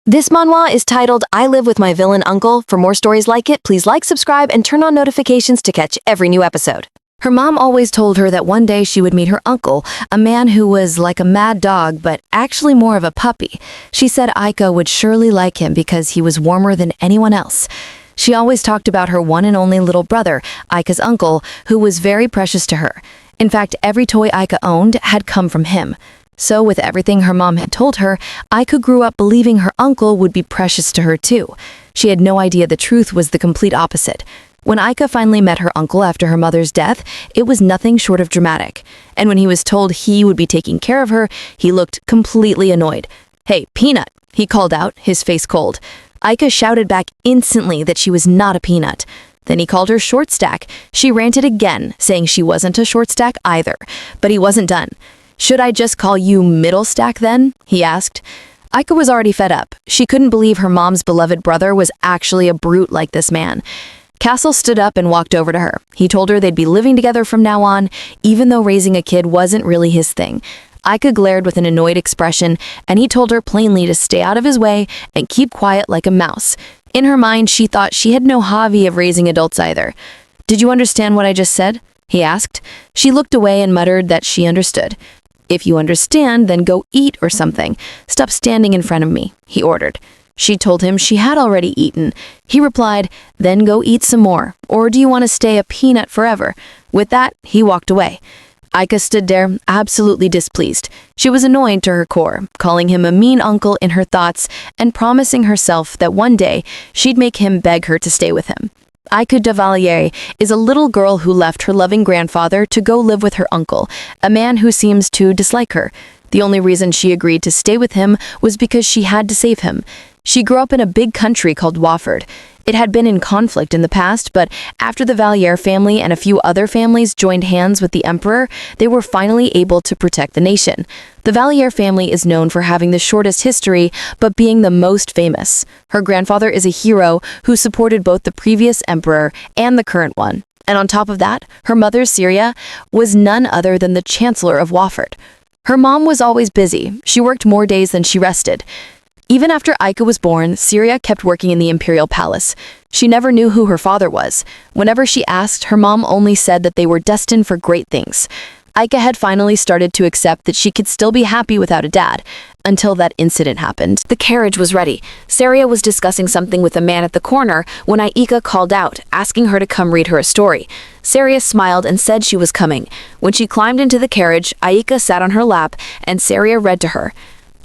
This manhwa is titled I Live with My Villain Uncle. For more stories like it, please like, subscribe, and turn on notifications to catch every new episode. Her mom always told her that one day she would meet her uncle, a man who was like a mad dog, but actually more of a puppy. She said Aika would surely like him because he was warmer than anyone else. She always talked about her one and only little brother, Aika's uncle, who was very precious to her. In fact, every toy Aika owned had come from him. So with everything her mom had told her, Aika grew up believing her uncle would be precious to her too. She had no idea the truth was the complete opposite. When Aika finally met her uncle after her mother's death, it was nothing short of dramatic. And when he was told he would be taking care of her, he looked completely annoyed. "Hey, Peanut," he called out, his face cold. Aika shouted back instantly that she was not a peanut. Then he called her short stack. She ranted again, saying she wasn't a short stack either. But he wasn't done. "Should I just call you middle stack then?" he asked. Aika was already fed up. She couldn't believe her mom's beloved brother was actually a brute like this man. Kassel stood up and walked over to her. He told her they'd be living together from now on, even though raising a kid wasn't really his thing. Aika glared with an annoyed expression, and he told her plainly to stay out of his way and keep quiet like a mouse. In her mind, she thought she had no hobby of raising adults either. "Did you understand what I just said?" he asked. She looked away and muttered that she understood. "If you understand, then go eat or something. Stop standing in front of me," he ordered. She told him she had already eaten. He replied, "Then go eat some more. Or do you want to stay a peanut forever?" With that, he walked away. Aika stood there, absolutely displeased. She was annoyed to her core, calling him a mean uncle in her thoughts and promising herself that one day she'd make him beg her to stay with him. Aika De Leguier is a little girl who left her loving grandfather to go live with her uncle, a man who seems to dislike her. The only reason she agreed to stay with him was because she had to save him. She grew up in a big country called Valliart. It had been in conflict in the past, but after the Valliart family and a few other families joined hands with the Emperor, they were finally able to protect the nation. The Valliart family is known for having the shortest history, but being the most famous. Her grandfather is a hero who supported both the previous emperor and the current one. And on top of that, her mother, Syria, was none other than the Chancellor of Valliart. Her mom was always busy. She worked more days than she rested. Even after Aika was born, Syria kept working in the Imperial palace. She never knew who her father was. Whenever she asked, her mom only said that they were destined for great things. Aika had finally started to accept that she could still be happy without a dad, until that incident happened. The carriage was ready. Syria was discussing something with a man at the corner when Aika called out, asking her to come read her a story. Syria smiled and said she was coming. When she climbed into the carriage, Aika sat on her lap, and Syria read to her.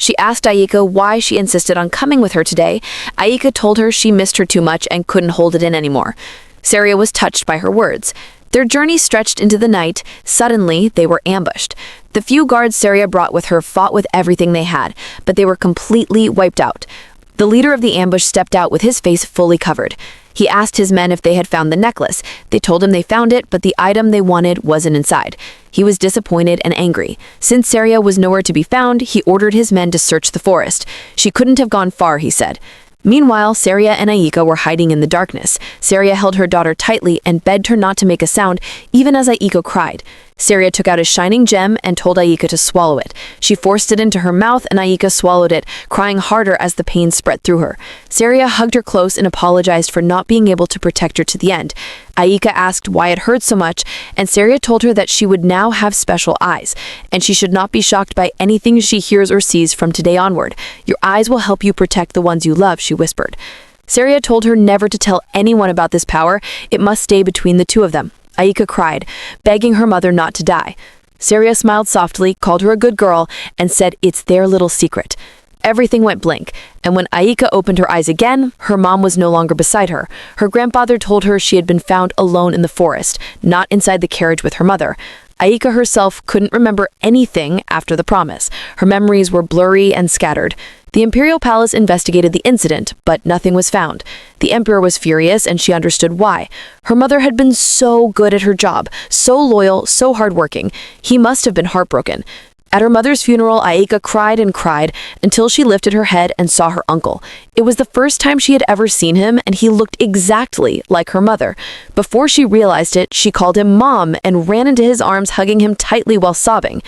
She asked Aika why she insisted on coming with her today. Aika told her she missed her too much and couldn't hold it in anymore. Syria was touched by her words. Their journey stretched into the night. Suddenly, they were ambushed. The few guards Syria brought with her fought with everything they had, but they were completely wiped out. The leader of the ambush stepped out with his face fully covered. He asked his men if they had found the necklace. They told him they found it, but the item they wanted wasn't inside. He was disappointed and angry. Since Syria was nowhere to be found, he ordered his men to search the forest. She couldn't have gone far, he said. Meanwhile, Syria and Aika were hiding in the darkness. Syria held her daughter tightly and begged her not to make a sound, even as Aika cried. Syria took out a shining gem and told Aika to swallow it. She forced it into her mouth and Aika swallowed it, crying harder as the pain spread through her. Syria hugged her close and apologized for not being able to protect her to the end. Aika asked why it hurt so much, and Syria told her that she would now have special eyes, and she should not be shocked by anything she hears or sees from today onward. "Your eyes will help you protect the ones you love," she whispered. Syria told her never to tell anyone about this power. It must stay between the two of them. Aika cried, begging her mother not to die. Syria smiled softly, called her a good girl, and said it's their little secret. Everything went blank, and when Aika opened her eyes again, her mom was no longer beside her. Her grandfather told her she had been found alone in the forest, not inside the carriage with her mother. Aika herself couldn't remember anything after the promise. Her memories were blurry and scattered. The Imperial Palace investigated the incident, but nothing was found. The Emperor was furious, and she understood why. Her mother had been so good at her job, so loyal, so hardworking. He must have been heartbroken. At her mother's funeral, Aika cried and cried until she lifted her head and saw her uncle. It was the first time she had ever seen him, and he looked exactly like her mother. Before she realized it, she called him Mom and ran into his arms, hugging him tightly while sobbing.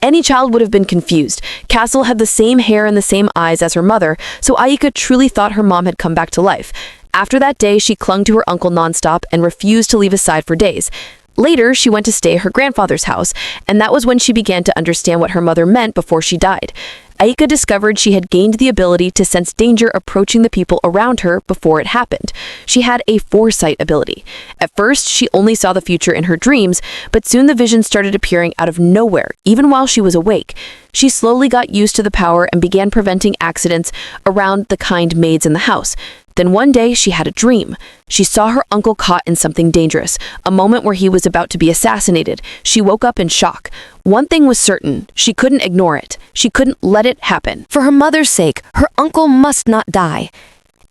Any child would have been confused. Kassel had the same hair and the same eyes as her mother, so Aika truly thought her mom had come back to life. After that day, she clung to her uncle nonstop and refused to leave his side for days. Later, she went to stay at her grandfather's house, and that was when she began to understand what her mother meant before she died. Aika discovered she had gained the ability to sense danger approaching the people around her before it happened. She had a foresight ability. At first, she only saw the future in her dreams, but soon the visions started appearing out of nowhere, even while she was awake. She slowly got used to the power and began preventing accidents around the kind maids in the house. Then one day, she had a dream. She saw her uncle caught in something dangerous, a moment where he was about to be assassinated. She woke up in shock. One thing was certain, she couldn't ignore it. She couldn't let it happen. For her mother's sake, her uncle must not die.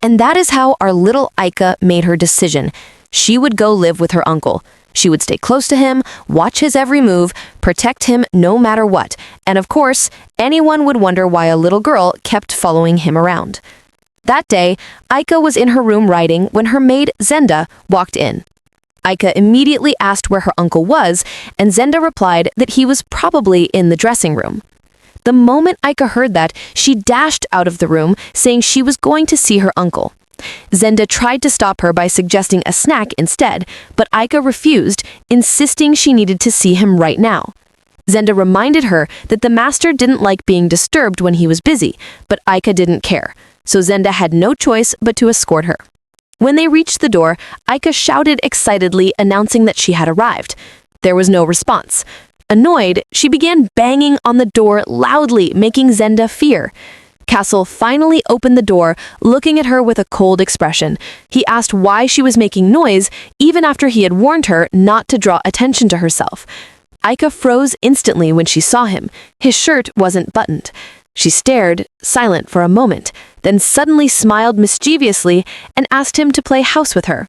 And that is how our little Aika made her decision. She would go live with her uncle. She would stay close to him, watch his every move, protect him no matter what. And of course, anyone would wonder why a little girl kept following him around. That day, Aika was in her room writing when her maid, Zenda, walked in. Aika immediately asked where her uncle was, and Zenda replied that he was probably in the dressing room. The moment Aika heard that, she dashed out of the room, saying she was going to see her uncle. Zenda tried to stop her by suggesting a snack instead, but Aika refused, insisting she needed to see him right now. Zenda reminded her that the master didn't like being disturbed when he was busy, but Aika didn't care. So Zenda had no choice but to escort her. When they reached the door, Aika shouted excitedly, announcing that she had arrived. There was no response. Annoyed, she began banging on the door loudly, making Zenda fear. Kassel finally opened the door, looking at her with a cold expression. He asked why she was making noise, even after he had warned her not to draw attention to herself. Aika froze instantly when she saw him. His shirt wasn't buttoned. She stared, silent for a moment, then suddenly smiled mischievously and asked him to play house with her.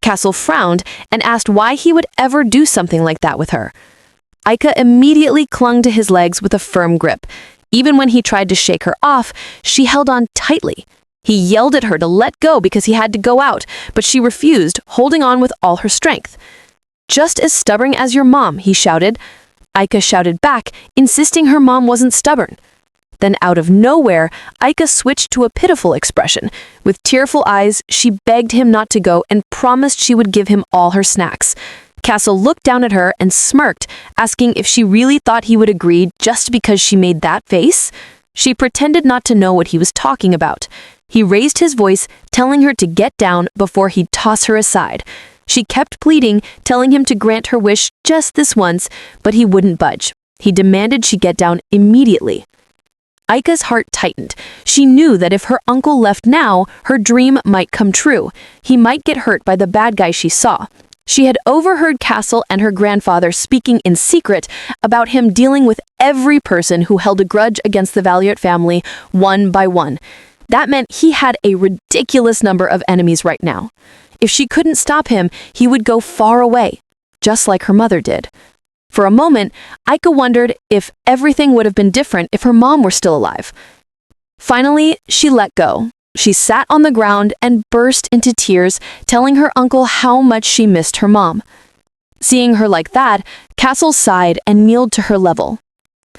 Kassel frowned and asked why he would ever do something like that with her. Aika immediately clung to his legs with a firm grip. Even when he tried to shake her off, she held on tightly. He yelled at her to let go because he had to go out, but she refused, holding on with all her strength. "Just as stubborn as your mom," he shouted. Aika shouted back, insisting her mom wasn't stubborn. Then out of nowhere, Aika switched to a pitiful expression. With tearful eyes, she begged him not to go and promised she would give him all her snacks. Kassel looked down at her and smirked, asking if she really thought he would agree just because she made that face. She pretended not to know what he was talking about. He raised his voice, telling her to get down before he'd toss her aside. She kept pleading, telling him to grant her wish just this once, but he wouldn't budge. He demanded she get down immediately. Aika's heart tightened. She knew that if her uncle left now, her dream might come true. He might get hurt by the bad guy she saw. She had overheard Kassel and her grandfather speaking in secret about him dealing with every person who held a grudge against the Valliart family, one by one. That meant he had a ridiculous number of enemies right now. If she couldn't stop him, he would go far away, just like her mother did. For a moment, Aika wondered if everything would have been different if her mom were still alive. Finally, she let go. She sat on the ground and burst into tears, telling her uncle how much she missed her mom. Seeing her like that, Kassel sighed and kneeled to her level.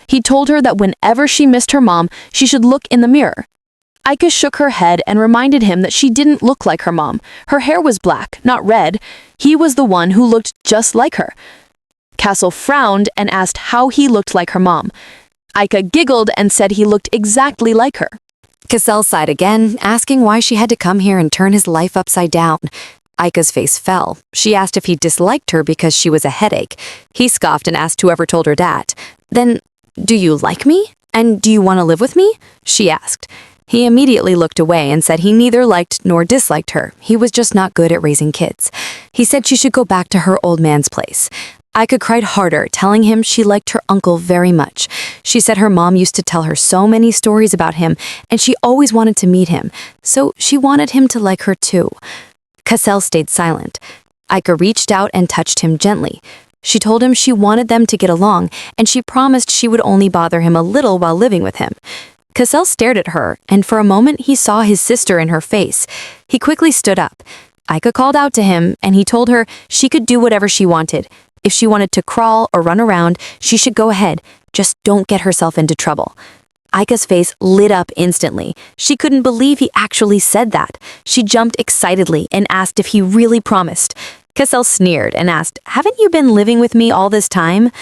He told her that whenever she missed her mom, she should look in the mirror. Aika shook her head and reminded him that she didn't look like her mom. Her hair was black, not red. He was the one who looked just like her. Kassel frowned and asked how he looked like her mom. Aika giggled and said he looked exactly like her. Kassel sighed again, asking why she had to come here and turn his life upside down. Aika's face fell. She asked if he disliked her because she was a headache. He scoffed and asked whoever told her that. "Then, do you like me? And do you want to live with me?" she asked. He immediately looked away and said he neither liked nor disliked her. He was just not good at raising kids. He said she should go back to her old man's place. Aika cried harder, telling him she liked her uncle very much. She said her mom used to tell her so many stories about him, and she always wanted to meet him, so she wanted him to like her too. Kassel stayed silent. Aika reached out and touched him gently. She told him she wanted them to get along, and she promised she would only bother him a little while living with him. Kassel stared at her, and for a moment he saw his sister in her face. He quickly stood up. Aika called out to him, and he told her she could do whatever she wanted. If she wanted to crawl or run around, she should go ahead. Just don't get herself into trouble. Aika's face lit up instantly. She couldn't believe he actually said that. She jumped excitedly and asked if he really promised. Kassel sneered and asked, "Haven't you been living with me all this time?"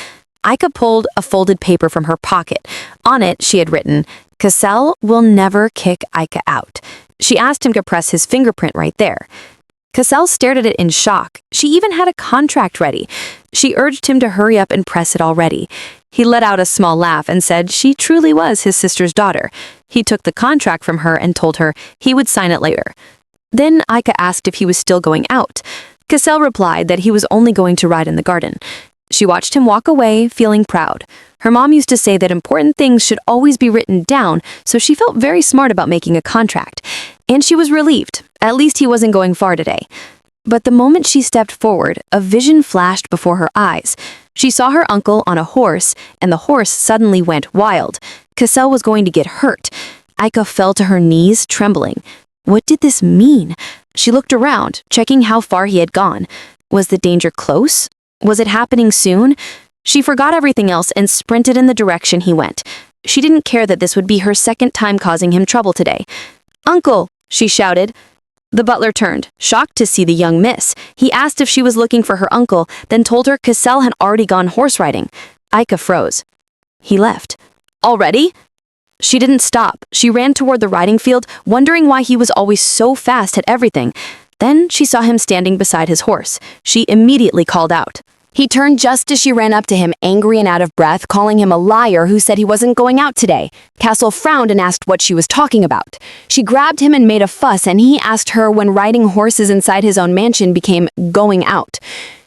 Aika pulled a folded paper from her pocket. On it, she had written, "Kassel will never kick Aika out." She asked him to press his fingerprint right there. Kassel stared at it in shock. She even had a contract ready. She urged him to hurry up and press it already. He let out a small laugh and said she truly was his sister's daughter. He took the contract from her and told her he would sign it later. Then Aika asked if he was still going out. Kassel replied that he was only going to ride in the garden. She watched him walk away, feeling proud. Her mom used to say that important things should always be written down, so she felt very smart about making a contract. And she was relieved. At least he wasn't going far today. But the moment she stepped forward, a vision flashed before her eyes. She saw her uncle on a horse, and the horse suddenly went wild. Kassel was going to get hurt. Aika fell to her knees, trembling. What did this mean? She looked around, checking how far he had gone. Was the danger close? Was it happening soon? She forgot everything else and sprinted in the direction he went. She didn't care that this would be her second time causing him trouble today. "Uncle!" she shouted. The butler turned, shocked to see the young miss. He asked if she was looking for her uncle, then told her Kassel had already gone horse riding. Aika froze. He left. Already? She didn't stop. She ran toward the riding field, wondering why he was always so fast at everything. Then she saw him standing beside his horse. She immediately called out. He turned just as she ran up to him, angry and out of breath, calling him a liar who said he wasn't going out today. Kassel frowned and asked what she was talking about. She grabbed him and made a fuss, and he asked her when riding horses inside his own mansion became going out.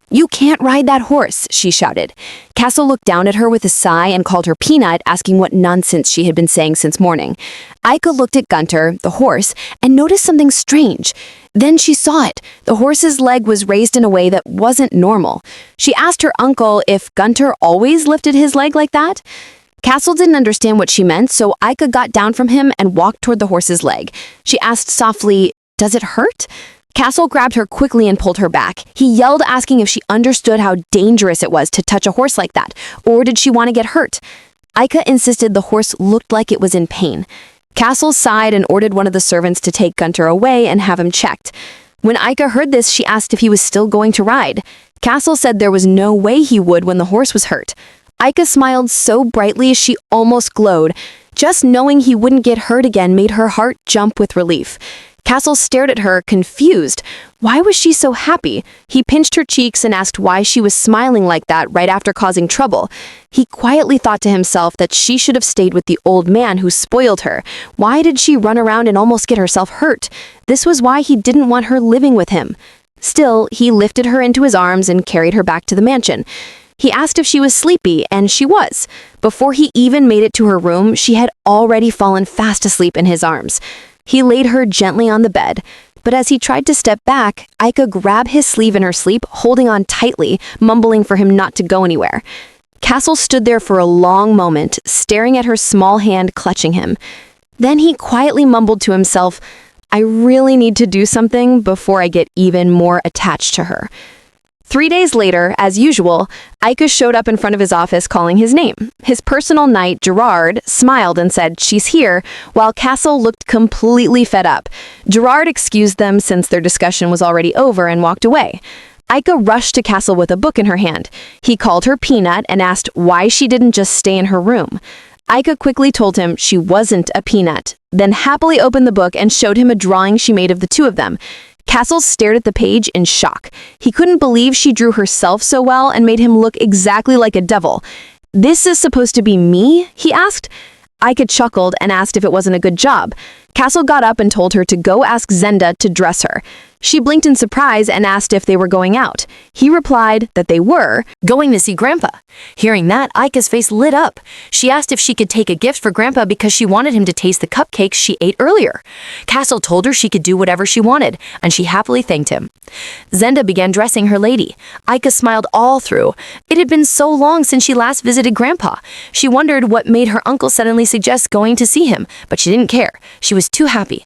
"You can't ride that horse," she shouted. Kassel looked down at her with a sigh and called her Peanut, asking what nonsense she had been saying since morning. Aika looked at Gunter, the horse, and noticed something strange. Then she saw it. The horse's leg was raised in a way that wasn't normal. She asked her uncle if Gunter always lifted his leg like that. Kassel didn't understand what she meant, so Aika got down from him and walked toward the horse's leg. She asked softly, "Does it hurt?" Kassel grabbed her quickly and pulled her back. He yelled, asking if she understood how dangerous it was to touch a horse like that, or did she want to get hurt? Aika insisted the horse looked like it was in pain. Kassel sighed and ordered one of the servants to take Gunter away and have him checked. When Aika heard this, she asked if he was still going to ride. Kassel said there was no way he would when the horse was hurt. Aika smiled so brightly she almost glowed. Just knowing he wouldn't get hurt again made her heart jump with relief. Kassel stared at her, confused. Why was she so happy? He pinched her cheeks and asked why she was smiling like that right after causing trouble. He quietly thought to himself that she should have stayed with the old man who spoiled her. Why did she run around and almost get herself hurt? This was why he didn't want her living with him. Still, he lifted her into his arms and carried her back to the mansion. He asked if she was sleepy, and she was. Before he even made it to her room, she had already fallen fast asleep in his arms. He laid her gently on the bed, but as he tried to step back, Aika grabbed his sleeve in her sleep, holding on tightly, mumbling for him not to go anywhere. Kassel stood there for a long moment, staring at her small hand clutching him. Then he quietly mumbled to himself, "I really need to do something before I get even more attached to her." 3 days later, as usual, Aika showed up in front of his office calling his name. His personal knight, Gerard, smiled and said, "She's here," while Kassel looked completely fed up. Gerard excused them since their discussion was already over and walked away. Aika rushed to Kassel with a book in her hand. He called her Peanut and asked why she didn't just stay in her room. Aika quickly told him she wasn't a peanut, then happily opened the book and showed him a drawing she made of the two of them. Kassel stared at the page in shock. He couldn't believe she drew herself so well and made him look exactly like a devil. "This is supposed to be me?" he asked. Aika chuckled and asked if it wasn't a good job. Kassel got up and told her to go ask Zenda to dress her. She blinked in surprise and asked if they were going out. He replied that they were going to see Grandpa. Hearing that, Aika's face lit up. She asked if she could take a gift for Grandpa because she wanted him to taste the cupcakes she ate earlier. Kassel told her she could do whatever she wanted, and she happily thanked him. Zenda began dressing her lady. Aika smiled all through. It had been so long since she last visited Grandpa. She wondered what made her uncle suddenly suggest going to see him, but she didn't care. She was too happy.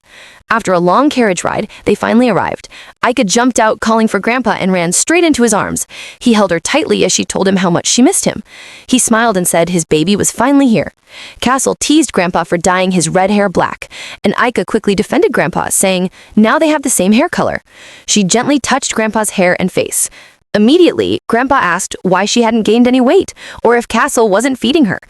After a long carriage ride, they finally arrived. Aika jumped out calling for Grandpa and ran straight into his arms. He held her tightly as she told him how much she missed him. He smiled and said his baby was finally here. Kassel teased Grandpa for dyeing his red hair black, and Aika quickly defended Grandpa, saying now they have the same hair color. She gently touched Grandpa's hair and face. Immediately, Grandpa asked why she hadn't gained any weight, or if Kassel wasn't feeding her.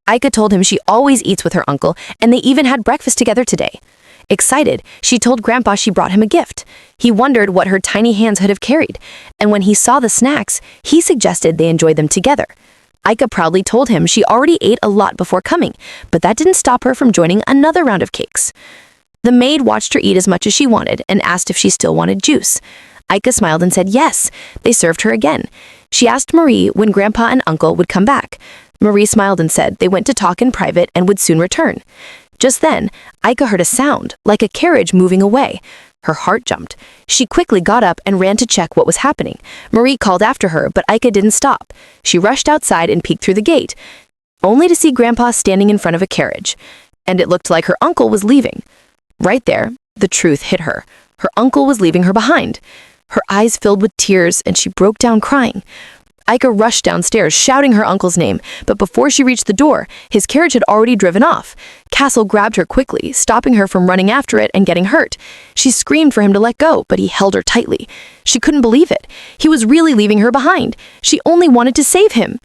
Aika told him she always eats with her uncle, and they even had breakfast together today. Excited, she told Grandpa she brought him a gift. He wondered what her tiny hands could have carried, and when he saw the snacks, he suggested they enjoy them together. Aika proudly told him she already ate a lot before coming, but that didn't stop her from joining another round of cakes. The maid watched her eat as much as she wanted and asked if she still wanted juice. Aika smiled and said yes. They served her again. She asked Marie when Grandpa and Uncle would come back. Marie smiled and said they went to talk in private and would soon return. Just then, Aika heard a sound, like a carriage moving away. Her heart jumped. She quickly got up and ran to check what was happening. Marie called after her, but Aika didn't stop. She rushed outside and peeked through the gate, only to see Grandpa standing in front of a carriage. And it looked like her uncle was leaving. Right there, the truth hit her. Her uncle was leaving her behind. Her eyes filled with tears, and she broke down crying. Aika rushed downstairs, shouting her uncle's name, but before she reached the door, his carriage had already driven off. Kassel grabbed her quickly, stopping her from running after it and getting hurt. She screamed for him to let go, but he held her tightly. She couldn't believe it. He was really leaving her behind. She only wanted to save him.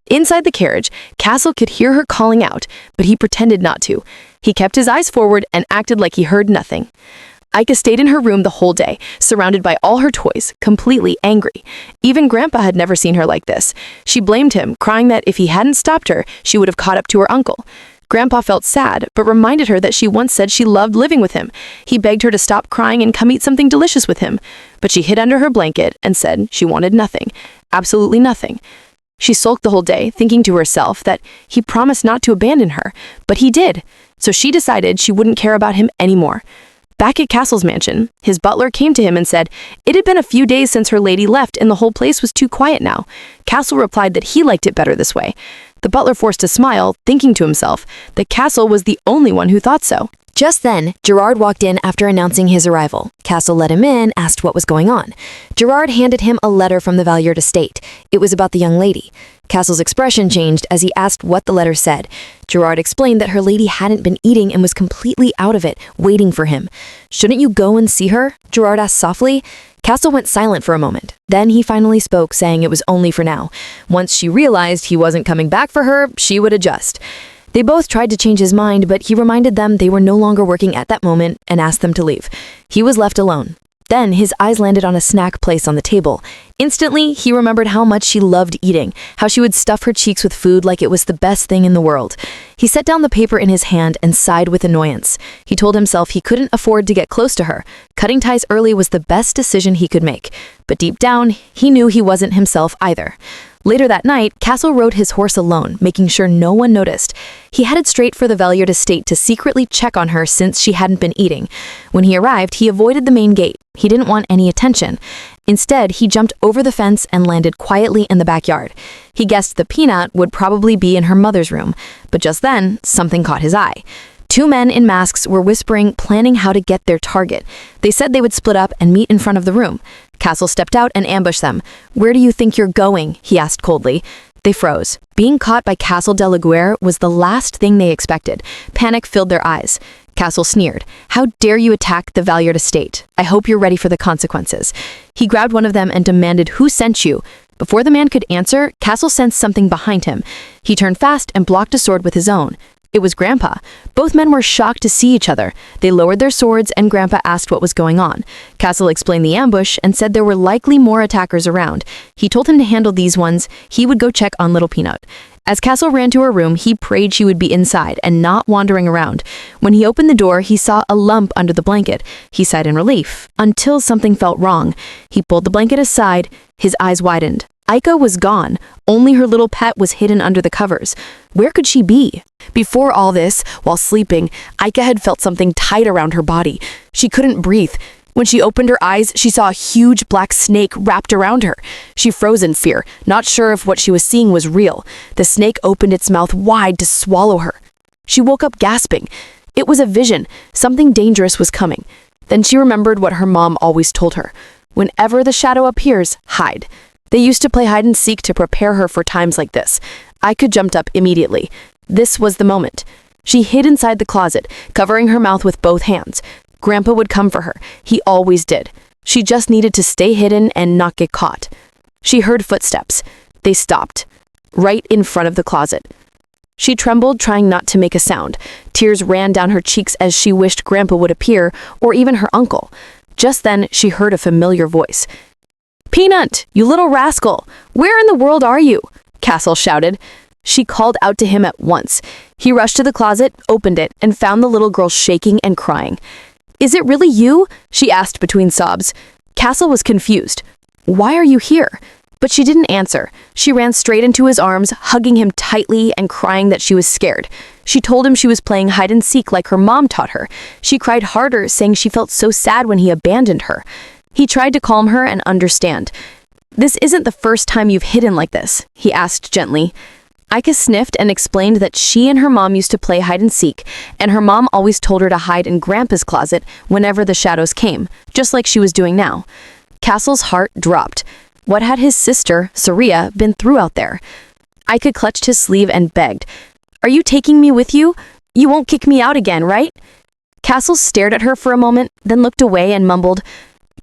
Inside the carriage, Kassel could hear her calling out, but he pretended not to. He kept his eyes forward and acted like he heard nothing. Aika stayed in her room the whole day, surrounded by all her toys, completely angry. Even Grandpa had never seen her like this. She blamed him, crying that if he hadn't stopped her, she would have caught up to her uncle. Grandpa felt sad, but reminded her that she once said she loved living with him. He begged her to stop crying and come eat something delicious with him. But she hid under her blanket and said she wanted nothing, absolutely nothing. She sulked the whole day, thinking to herself that he promised not to abandon her, but he did. So she decided she wouldn't care about him anymore. Back at Kassel's mansion, his butler came to him and said it had been a few days since her lady left and the whole place was too quiet now. Kassel replied that he liked it better this way. The butler forced a smile, thinking to himself that Kassel was the only one who thought so. Just then, Gerard walked in after announcing his arrival. Kassel let him in, asked what was going on. Gerard handed him a letter from the Valliart estate. It was about the young lady. Kassel's expression changed as he asked what the letter said. Gerard explained that her lady hadn't been eating and was completely out of it, waiting for him. "Shouldn't you go and see her?" Gerard asked softly. Kassel went silent for a moment. Then he finally spoke, saying it was only for now. Once she realized he wasn't coming back for her, she would adjust. They both tried to change his mind, but he reminded them they were no longer working at that moment and asked them to leave. He was left alone. Then his eyes landed on a snack placed on the table. Instantly, he remembered how much she loved eating, how she would stuff her cheeks with food like it was the best thing in the world. He set down the paper in his hand and sighed with annoyance. He told himself he couldn't afford to get close to her. Cutting ties early was the best decision he could make. But deep down, he knew he wasn't himself either. Later that night, Kassel rode his horse alone, making sure no one noticed. He headed straight for the Valliart estate to secretly check on her since she hadn't been eating. When he arrived, he avoided the main gate. He didn't want any attention. Instead, he jumped over the fence and landed quietly in the backyard. He guessed the peanut would probably be in her mother's room, but just then, something caught his eye. Two men in masks were whispering, planning how to get their target. They said they would split up and meet in front of the room. Kassel stepped out and ambushed them. "Where do you think you're going?" he asked coldly. They froze. Being caught by Kassel De Leguier was the last thing they expected. Panic filled their eyes. Kassel sneered. "How dare you attack the Valliart estate? I hope you're ready for the consequences." He grabbed one of them and demanded, "Who sent you?" Before the man could answer, Kassel sensed something behind him. He turned fast and blocked a sword with his own. It was Grandpa. Both men were shocked to see each other. They lowered their swords and Grandpa asked what was going on. Kassel explained the ambush and said there were likely more attackers around. He told him to handle these ones. He would go check on Little Peanut. As Kassel ran to her room, he prayed she would be inside and not wandering around. When he opened the door, he saw a lump under the blanket. He sighed in relief, until something felt wrong. He pulled the blanket aside, his eyes widened. Aika was gone. Only her little pet was hidden under the covers. Where could she be? Before all this, while sleeping, Aika had felt something tight around her body. She couldn't breathe. When she opened her eyes, she saw a huge black snake wrapped around her. She froze in fear, not sure if what she was seeing was real. The snake opened its mouth wide to swallow her. She woke up gasping. It was a vision. Something dangerous was coming. Then she remembered what her mom always told her. Whenever the shadow appears, hide. They used to play hide and seek to prepare her for times like this. Aika jumped up immediately. This was the moment. She hid inside the closet, covering her mouth with both hands. Grandpa would come for her. He always did. She just needed to stay hidden and not get caught. She heard footsteps. They stopped, right in front of the closet. She trembled, trying not to make a sound. Tears ran down her cheeks as she wished Grandpa would appear, or even her uncle. Just then, she heard a familiar voice. "Peanut, you little rascal! Where in the world are you?" Kassel shouted. She called out to him at once. He rushed to the closet, opened it, and found the little girl shaking and crying. "Is it really you?" she asked between sobs. Kassel was confused. "Why are you here?" But she didn't answer. She ran straight into his arms, hugging him tightly and crying that she was scared. She told him she was playing hide and seek like her mom taught her. She cried harder, saying she felt so sad when he abandoned her. He tried to calm her and understand. "This isn't the first time you've hidden like this," he asked gently. Aika sniffed and explained that she and her mom used to play hide and seek, and her mom always told her to hide in Grandpa's closet whenever the shadows came, just like she was doing now. Kassel's heart dropped. What had his sister, Saria, been through out there? Aika clutched his sleeve and begged, "Are you taking me with you? You won't kick me out again, right?" Kassel stared at her for a moment, then looked away and mumbled,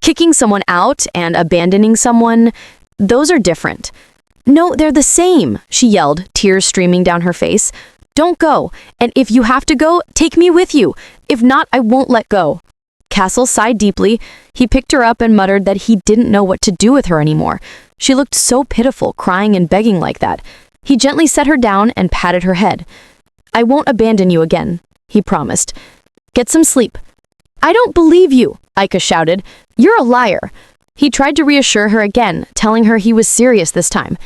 "Kicking someone out and abandoning someone, those are different." "No, they're the same," she yelled, tears streaming down her face. "Don't go, and if you have to go, take me with you. If not, I won't let go." Kassel sighed deeply. He picked her up and muttered that he didn't know what to do with her anymore. She looked so pitiful, crying and begging like that. He gently set her down and patted her head. "I won't abandon you again," he promised. "Get some sleep." "I don't believe you," Aika shouted. "You're a liar." He tried to reassure her again, telling her he was serious this time.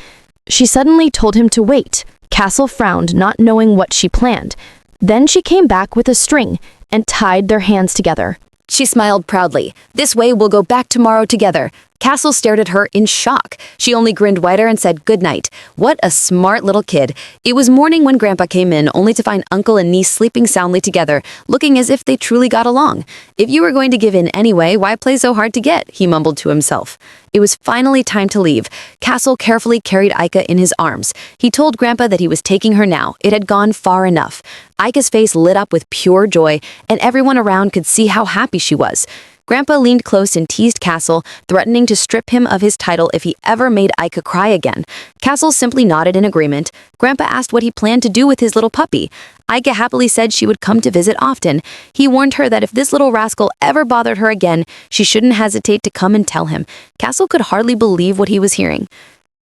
She suddenly told him to wait. Kassel frowned, not knowing what she planned. Then she came back with a string and tied their hands together. She smiled proudly. "This way we'll go back tomorrow together." Kassel stared at her in shock. She only grinned wider and said good night. What a smart little kid. It was morning when Grandpa came in, only to find Uncle and niece sleeping soundly together, looking as if they truly got along. "If you were going to give in anyway, why play so hard to get?" he mumbled to himself. It was finally time to leave. Kassel carefully carried Aika in his arms. He told Grandpa that he was taking her now. It had gone far enough. Aika's face lit up with pure joy, and everyone around could see how happy she was. Grandpa leaned close and teased Kassel, threatening to strip him of his title if he ever made Aika cry again. Kassel simply nodded in agreement. Grandpa asked what he planned to do with his little puppy. Aika happily said she would come to visit often. He warned her that if this little rascal ever bothered her again, she shouldn't hesitate to come and tell him. Kassel could hardly believe what he was hearing.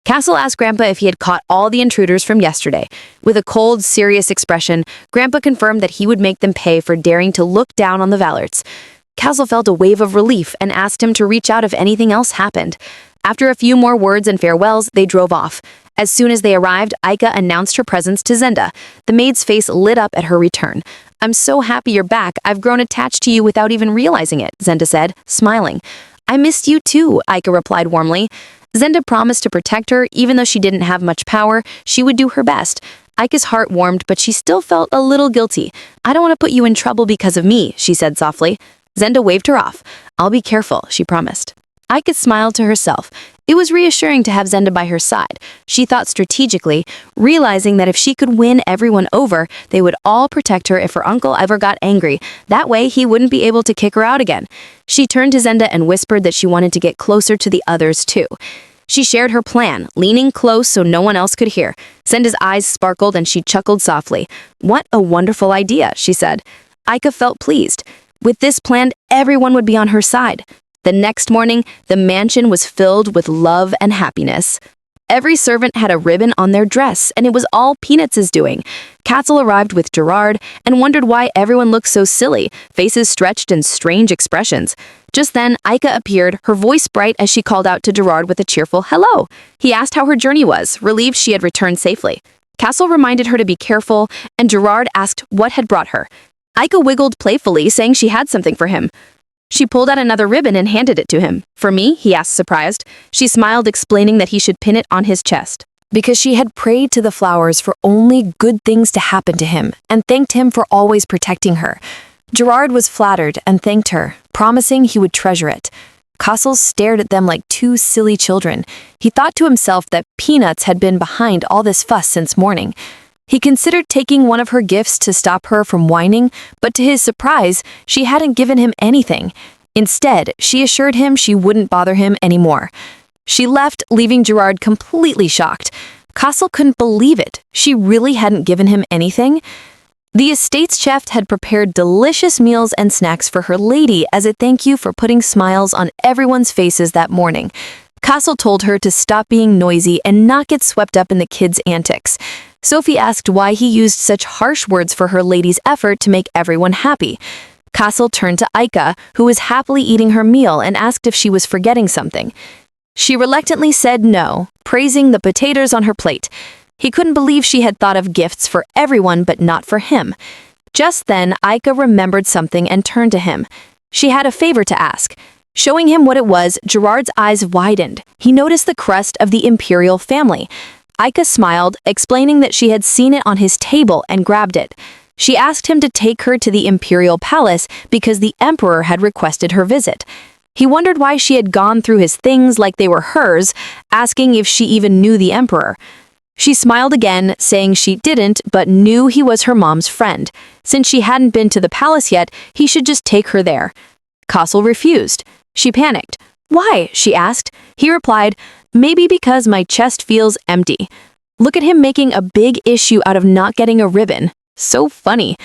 Kassel asked Grandpa if he had caught all the intruders from yesterday. With a cold, serious expression, Grandpa confirmed that he would make them pay for daring to look down on the Valliarts. Kassel felt a wave of relief and asked him to reach out if anything else happened. After a few more words and farewells, they drove off. As soon as they arrived, Aika announced her presence to Zenda. The maid's face lit up at her return. "I'm so happy you're back. I've grown attached to you without even realizing it," Zenda said, smiling. "I missed you too," Aika replied warmly. Zenda promised to protect her, even though she didn't have much power. She would do her best. Aika's heart warmed, but she still felt a little guilty. "I don't want to put you in trouble because of me," she said softly. Zenda waved her off. "I'll be careful," she promised. Aika smiled to herself. It was reassuring to have Zenda by her side. She thought strategically, realizing that if she could win everyone over, they would all protect her if her uncle ever got angry. That way, he wouldn't be able to kick her out again. She turned to Zenda and whispered that she wanted to get closer to the others too. She shared her plan, leaning close so no one else could hear. Zenda's eyes sparkled and she chuckled softly. "What a wonderful idea," she said. Aika felt pleased. With this plan, everyone would be on her side. The next morning, the mansion was filled with love and happiness. Every servant had a ribbon on their dress, and it was all Peanuts' doing. Kassel arrived with Gerard and wondered why everyone looked so silly, faces stretched and strange expressions. Just then, Aika appeared, her voice bright as she called out to Gerard with a cheerful hello. He asked how her journey was, relieved she had returned safely. Kassel reminded her to be careful, and Gerard asked what had brought her. Aika wiggled playfully, saying she had something for him. She pulled out another ribbon and handed it to him. For me? He asked, surprised. She smiled, explaining that he should pin it on his chest. Because she had prayed to the flowers for only good things to happen to him and thanked him for always protecting her. Gerard was flattered and thanked her, promising he would treasure it. Kassel stared at them like two silly children. He thought to himself that Peanuts had been behind all this fuss since morning. He considered taking one of her gifts to stop her from whining, but to his surprise, she hadn't given him anything. Instead, she assured him she wouldn't bother him anymore. She left, leaving Gerard completely shocked. Kassel couldn't believe it. She really hadn't given him anything. The estate's chef had prepared delicious meals and snacks for her lady as a thank you for putting smiles on everyone's faces that morning. Kassel told her to stop being noisy and not get swept up in the kids' antics. Sophie asked why he used such harsh words for her lady's effort to make everyone happy. Kassel turned to Aika, who was happily eating her meal, and asked if she was forgetting something. She reluctantly said no, praising the potatoes on her plate. He couldn't believe she had thought of gifts for everyone but not for him. Just then, Aika remembered something and turned to him. She had a favor to ask. Showing him what it was, Gerard's eyes widened. He noticed the crest of the Imperial family. Aika smiled, explaining that she had seen it on his table and grabbed it. She asked him to take her to the Imperial palace because the Emperor had requested her visit. He wondered why she had gone through his things like they were hers, asking if she even knew the Emperor. She smiled again, saying she didn't, but knew he was her mom's friend. Since she hadn't been to the palace yet, he should just take her there. Kassel refused. She panicked. Why? She asked. He replied, maybe because my chest feels empty. Look at him making a big issue out of not getting a ribbon. So funny.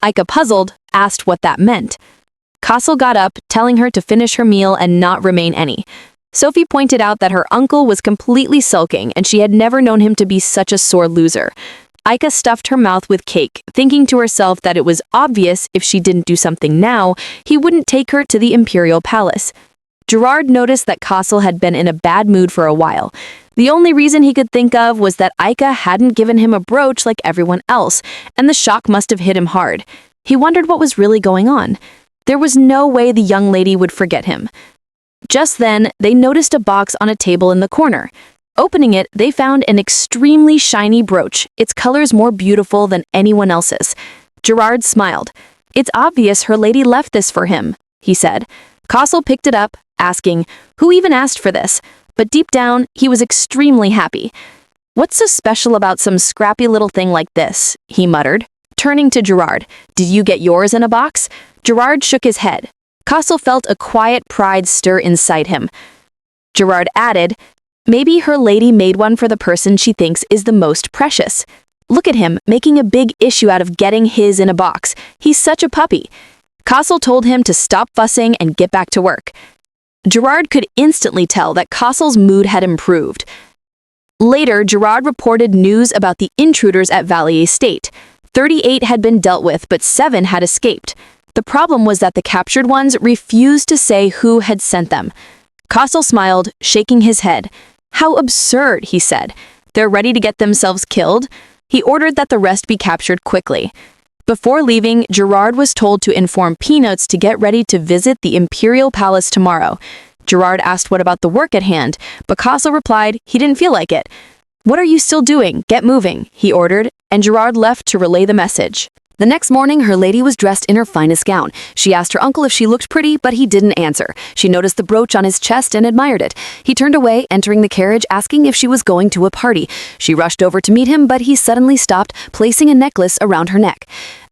Aika, puzzled, asked what that meant. Kassel got up, telling her to finish her meal and not remain any. Sophie pointed out that her uncle was completely sulking and she had never known him to be such a sore loser. Aika stuffed her mouth with cake, thinking to herself that it was obvious if she didn't do something now, he wouldn't take her to the Imperial palace. Gerard noticed that Kassel had been in a bad mood for a while. The only reason he could think of was that Aika hadn't given him a brooch like everyone else, and the shock must have hit him hard. He wondered what was really going on. There was no way the young lady would forget him. Just then, they noticed a box on a table in the corner. Opening it, they found an extremely shiny brooch, its colors more beautiful than anyone else's. Gerard smiled. It's obvious her lady left this for him, he said. Kassel picked it up, asking, who even asked for this? But deep down, he was extremely happy. What's so special about some scrappy little thing like this? He muttered. Turning to Gerard, did you get yours in a box? Gerard shook his head. Kassel felt a quiet pride stir inside him. Gerard added, maybe her lady made one for the person she thinks is the most precious. Look at him, making a big issue out of getting his in a box. He's such a puppy. Kassel told him to stop fussing and get back to work. Gerard could instantly tell that Kassel's mood had improved. Later, Gerard reported news about the intruders at Valliart Estate. 38 had been dealt with, but 7 had escaped. The problem was that the captured ones refused to say who had sent them. Kassel smiled, shaking his head. How absurd, he said. They're ready to get themselves killed. He ordered that the rest be captured quickly. Before leaving, Gerard was told to inform Peanuts to get ready to visit the Imperial Palace tomorrow. Gerard asked what about the work at hand, but Kassel replied he didn't feel like it. What are you still doing? Get moving, he ordered, and Gerard left to relay the message. The next morning, her lady was dressed in her finest gown. She asked her uncle if she looked pretty, but he didn't answer. She noticed the brooch on his chest and admired it. He turned away, entering the carriage, asking if she was going to a party. She rushed over to meet him, but he suddenly stopped, placing a necklace around her neck.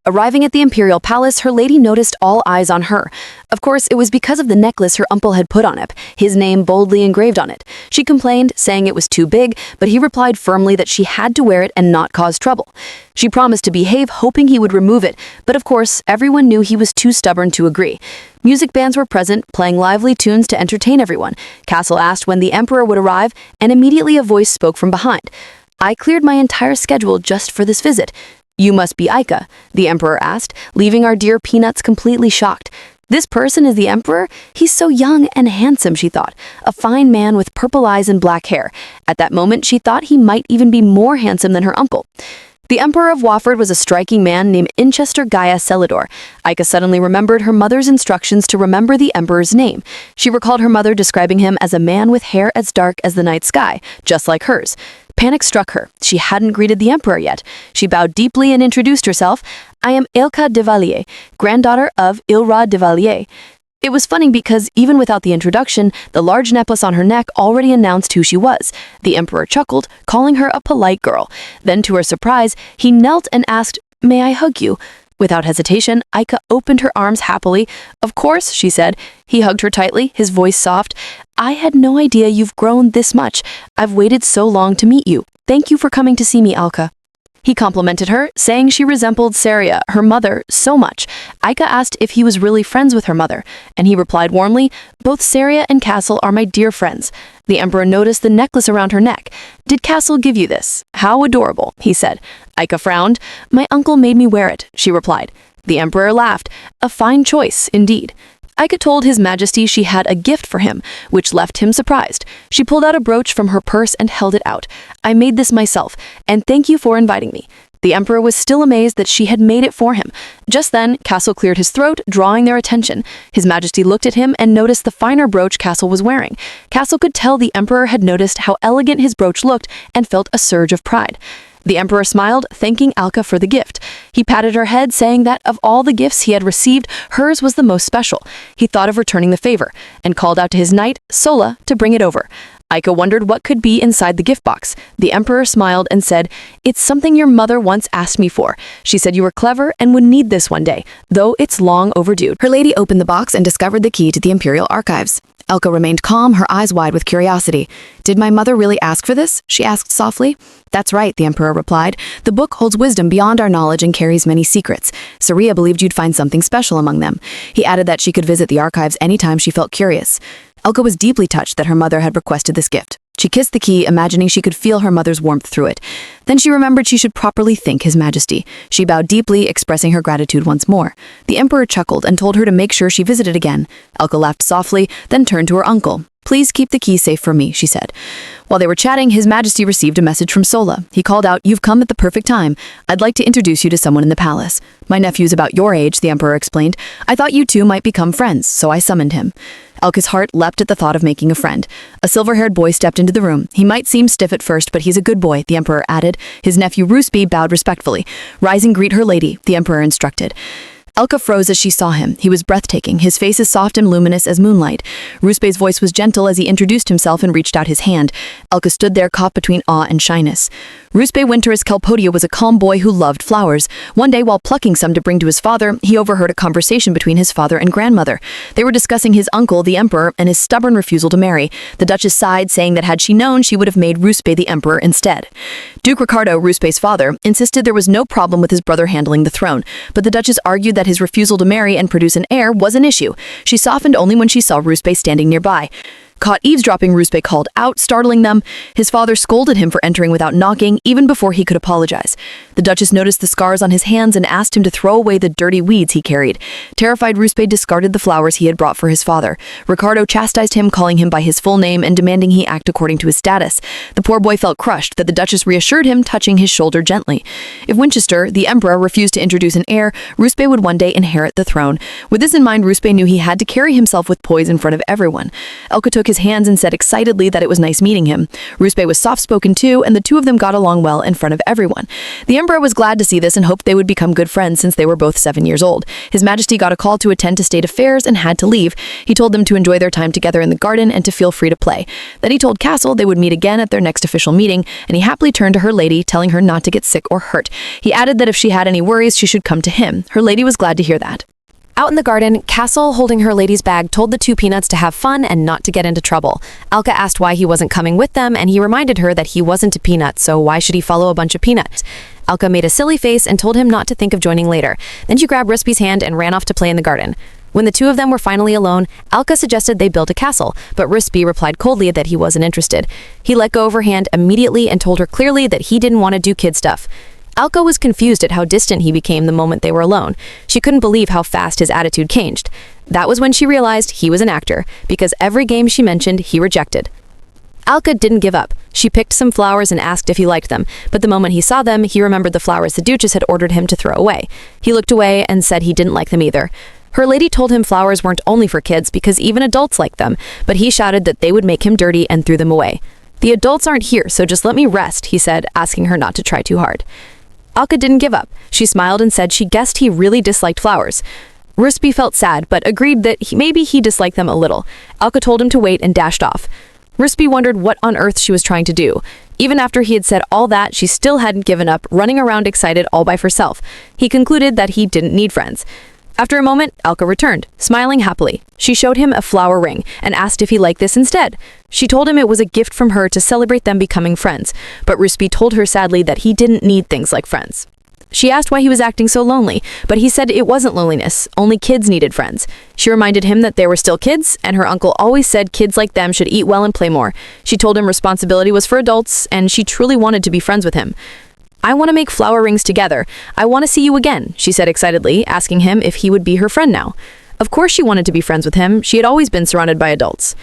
Arriving at the Imperial Palace, her lady noticed all eyes on her. Of course, it was because of the necklace her uncle had put on it, his name boldly engraved on it. She complained, saying it was too big, but he replied firmly that she had to wear it and not cause trouble. She promised to behave, hoping he would remove it, but of course, everyone knew he was too stubborn to agree. Music bands were present, playing lively tunes to entertain everyone. Kassel asked when the Emperor would arrive, and immediately a voice spoke from behind. "I cleared my entire schedule just for this visit." "You must be Aika," the Emperor asked, leaving our dear Peanuts completely shocked. This person is the Emperor? He's so young and handsome, she thought. A fine man with purple eyes and black hair. At that moment, she thought he might even be more handsome than her uncle. The Emperor of Wofford was a striking man named Inchester Gaia Celador. Aika suddenly remembered her mother's instructions to remember the Emperor's name. She recalled her mother describing him as a man with hair as dark as the night sky, just like hers. Panic struck her. She hadn't greeted the Emperor yet. She bowed deeply and introduced herself. "I am Aika de Leguier, granddaughter of Ilra de Valliart." It was funny because even without the introduction, the large necklace on her neck already announced who she was. The Emperor chuckled, calling her a polite girl. Then, to her surprise, he knelt and asked, "May I hug you?" Without hesitation, Aika opened her arms happily. "Of course," she said. He hugged her tightly, his voice soft. "I had no idea you've grown this much. I've waited so long to meet you. Thank you for coming to see me, Aika." He complimented her, saying she resembled Saria, her mother, so much. Aika asked if he was really friends with her mother, and he replied warmly, "Both Saria and Kassel are my dear friends." The Emperor noticed the necklace around her neck. "Did Kassel give you this? How adorable," he said. Aika frowned. "My uncle made me wear it," she replied. The Emperor laughed. "A fine choice, indeed." Aika told His Majesty she had a gift for him, which left him surprised. She pulled out a brooch from her purse and held it out. "I made this myself, and thank you for inviting me." The Emperor was still amazed that she had made it for him. Just then, Kassel cleared his throat, drawing their attention. His Majesty looked at him and noticed the finer brooch Kassel was wearing. Kassel could tell the Emperor had noticed how elegant his brooch looked and felt a surge of pride. The Emperor smiled, thanking Aika for the gift. He patted her head, saying that of all the gifts he had received, hers was the most special. He thought of returning the favor, and called out to his knight, Sola, to bring it over. Aika wondered what could be inside the gift box. The Emperor smiled and said, "It's something your mother once asked me for. She said you were clever and would need this one day, though it's long overdue." Her lady opened the box and discovered the key to the Imperial archives. Aika remained calm, her eyes wide with curiosity. "Did my mother really ask for this?" she asked softly. "That's right," the Emperor replied. "The book holds wisdom beyond our knowledge and carries many secrets. Saria believed you'd find something special among them." He added that she could visit the archives anytime she felt curious. Aika was deeply touched that her mother had requested this gift. She kissed the key, imagining she could feel her mother's warmth through it. Then she remembered she should properly thank His Majesty. She bowed deeply, expressing her gratitude once more. The Emperor chuckled and told her to make sure she visited again. Aika laughed softly, then turned to her uncle. "Please keep the key safe for me," she said. While they were chatting, His Majesty received a message from Sola. He called out, "You've come at the perfect time. I'd like to introduce you to someone in the palace." "My nephew's about your age," the Emperor explained. "I thought you two might become friends, so I summoned him." Aika's heart leapt at the thought of making a friend. A silver-haired boy stepped into the room. "He might seem stiff at first, but he's a good boy," the Emperor added. His nephew Rusby bowed respectfully. "Rise and greet her lady," the Emperor instructed. Aika froze as she saw him. He was breathtaking, his face as soft and luminous as moonlight. Rusby's voice was gentle as he introduced himself and reached out his hand. Aika stood there caught between awe and shyness. Rusby Winter's Kelpodia was a calm boy who loved flowers. One day, while plucking some to bring to his father, he overheard a conversation between his father and grandmother. They were discussing his uncle, the Emperor, and his stubborn refusal to marry. The Duchess sighed, saying that had she known, she would have made Rusby the Emperor instead. Duke Ricardo, Rusby's father, insisted there was no problem with his brother handling the throne, but the Duchess argued that his refusal to marry and produce an heir was an issue. She softened only when she saw Rusby standing nearby. Caught eavesdropping, Rusby called out, startling them. His father scolded him for entering without knocking, even before he could apologize. The Duchess noticed the scars on his hands and asked him to throw away the dirty weeds he carried. Terrified, Rusby discarded the flowers he had brought for his father. Ricardo chastised him, calling him by his full name and demanding he act according to his status. The poor boy felt crushed, that the Duchess reassured him, touching his shoulder gently. If Winchester, the Emperor, refused to introduce an heir, Rusby would one day inherit the throne. With this in mind, Rusby knew he had to carry himself with poise in front of everyone. Aika took his hands and said excitedly that it was nice meeting him. Rusby was soft-spoken too, and the two of them got along well in front of everyone. The Emperor Emperor was glad to see this and hoped they would become good friends since they were both 7 years old. His Majesty got a call to attend to state affairs and had to leave. He told them to enjoy their time together in the garden and to feel free to play. Then he told Kassel they would meet again at their next official meeting, and he happily turned to her lady, telling her not to get sick or hurt. He added that if she had any worries, she should come to him. Her lady was glad to hear that. Out in the garden, Kassel, holding her lady's bag, told the two peanuts to have fun and not to get into trouble. Aika asked why he wasn't coming with them, and he reminded her that he wasn't a peanut, so why should he follow a bunch of peanuts? Aika made a silly face and told him not to think of joining later. Then she grabbed Rispy's hand and ran off to play in the garden. When the two of them were finally alone, Aika suggested they build a castle, but Rispy replied coldly that he wasn't interested. He let go of her hand immediately and told her clearly that he didn't want to do kid stuff. Aika was confused at how distant he became the moment they were alone. She couldn't believe how fast his attitude changed. That was when she realized he was an actor, because every game she mentioned, he rejected. Aika didn't give up. She picked some flowers and asked if he liked them, but the moment he saw them, he remembered the flowers the Duchess had ordered him to throw away. He looked away and said he didn't like them either. Her lady told him flowers weren't only for kids because even adults liked them, but he shouted that they would make him dirty and threw them away. "The adults aren't here, so just let me rest," he said, asking her not to try too hard. Aika didn't give up. She smiled and said she guessed he really disliked flowers. Rispy felt sad, but agreed that maybe he disliked them a little. Aika told him to wait and dashed off. Rispy wondered what on earth she was trying to do. Even after he had said all that, she still hadn't given up, running around excited all by herself. He concluded that he didn't need friends. After a moment, Aika returned, smiling happily. She showed him a flower ring and asked if he liked this instead. She told him it was a gift from her to celebrate them becoming friends, but Rispy told her sadly that he didn't need things like friends. She asked why he was acting so lonely, but he said it wasn't loneliness, only kids needed friends. She reminded him that they were still kids, and her uncle always said kids like them should eat well and play more. She told him responsibility was for adults, and she truly wanted to be friends with him. "I want to make flower rings together. I want to see you again," she said excitedly, asking him if he would be her friend now. Of course she wanted to be friends with him. She had always been surrounded by adults.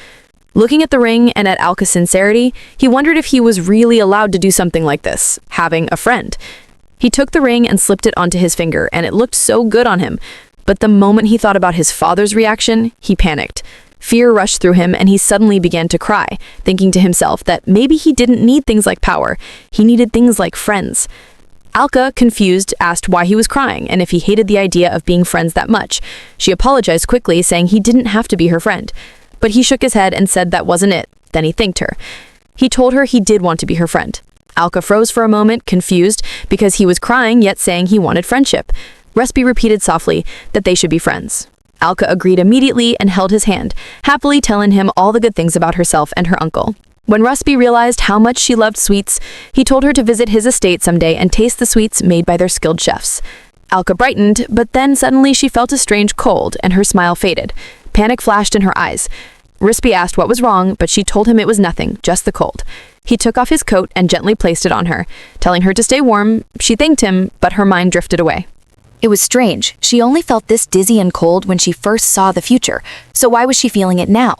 Looking at the ring and at Alka's sincerity, he wondered if he was really allowed to do something like this, having a friend. He took the ring and slipped it onto his finger, and it looked so good on him. But the moment he thought about his father's reaction, he panicked. Fear rushed through him, and he suddenly began to cry, thinking to himself that maybe he didn't need things like power. He needed things like friends. Aika, confused, asked why he was crying and if he hated the idea of being friends that much. She apologized quickly, saying he didn't have to be her friend. But he shook his head and said that wasn't it. Then he thanked her. He told her he did want to be her friend. Aika froze for a moment, confused, because he was crying yet saying he wanted friendship. Rispy repeated softly that they should be friends. Aika agreed immediately and held his hand, happily telling him all the good things about herself and her uncle. When Rispy realized how much she loved sweets, he told her to visit his estate someday and taste the sweets made by their skilled chefs. Aika brightened, but then suddenly she felt a strange cold and her smile faded. Panic flashed in her eyes. Rispy asked what was wrong, but she told him it was nothing, just the cold. He took off his coat and gently placed it on her, telling her to stay warm. She thanked him, but her mind drifted away. It was strange. She only felt this dizzy and cold when she first saw the future, so why was she feeling it now?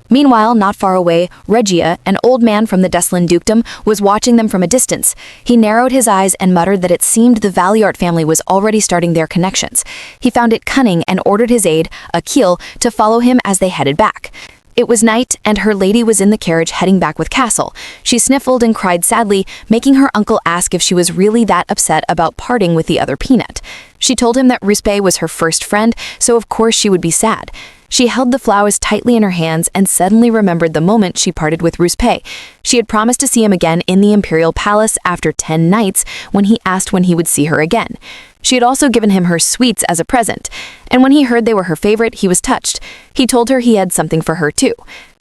Meanwhile, not far away, Regia, an old man from the Deslin dukedom, was watching them from a distance. He narrowed his eyes and muttered that it seemed the Valliart family was already starting their connections. He found it cunning and ordered his aide, Akil, to follow him as they headed back. It was night, and her lady was in the carriage heading back with Kassel. She sniffled and cried sadly, making her uncle ask if she was really that upset about parting with the other peanut. She told him that Rispy was her first friend, so of course she would be sad. She held the flowers tightly in her hands and suddenly remembered the moment she parted with Rispy. She had promised to see him again in the Imperial palace after 10 nights when he asked when he would see her again. She had also given him her sweets as a present, and when he heard they were her favorite, he was touched. He told her he had something for her too.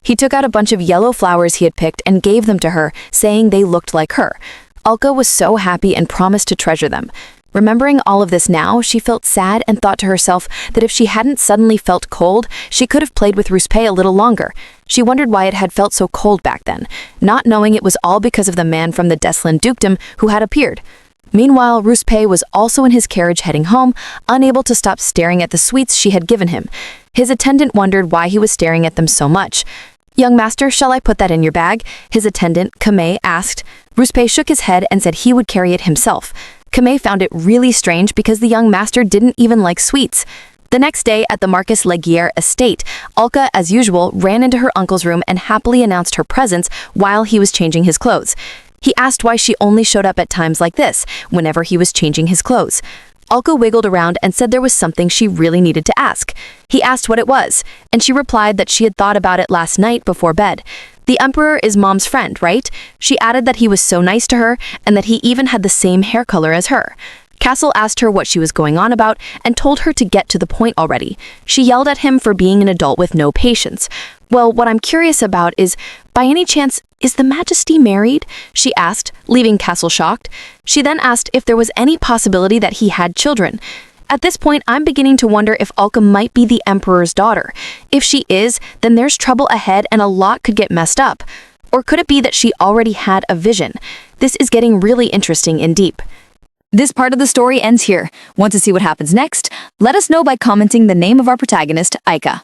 He took out a bunch of yellow flowers he had picked and gave them to her, saying they looked like her. Aika was so happy and promised to treasure them. Remembering all of this now, she felt sad and thought to herself that if she hadn't suddenly felt cold, she could have played with Rispy a little longer. She wondered why it had felt so cold back then, not knowing it was all because of the man from the Deslin dukedom who had appeared. Meanwhile, Rispy was also in his carriage heading home, unable to stop staring at the sweets she had given him. His attendant wondered why he was staring at them so much. "Young master, shall I put that in your bag?" his attendant, Kamei, asked. Rispy shook his head and said he would carry it himself. Kamei found it really strange because the young master didn't even like sweets. The next day at the Kassel De Leguier estate, Aika, as usual, ran into her uncle's room and happily announced her presence while he was changing his clothes. He asked why she only showed up at times like this, whenever he was changing his clothes. Aika wiggled around and said there was something she really needed to ask. He asked what it was, and she replied that she had thought about it last night before bed. The Emperor is Mom's friend, right? She added that he was so nice to her and that he even had the same hair color as her. Kassel asked her what she was going on about and told her to get to the point already. She yelled at him for being an adult with no patience. Well, what I'm curious about is, by any chance, is the Majesty married? She asked, leaving Kassel shocked. She then asked if there was any possibility that he had children. At this point, I'm beginning to wonder if Aika might be the Emperor's daughter. If she is, then there's trouble ahead and a lot could get messed up. Or could it be that she already had a vision? This is getting really interesting and deep. This part of the story ends here. Want to see what happens next? Let us know by commenting the name of our protagonist, Aika.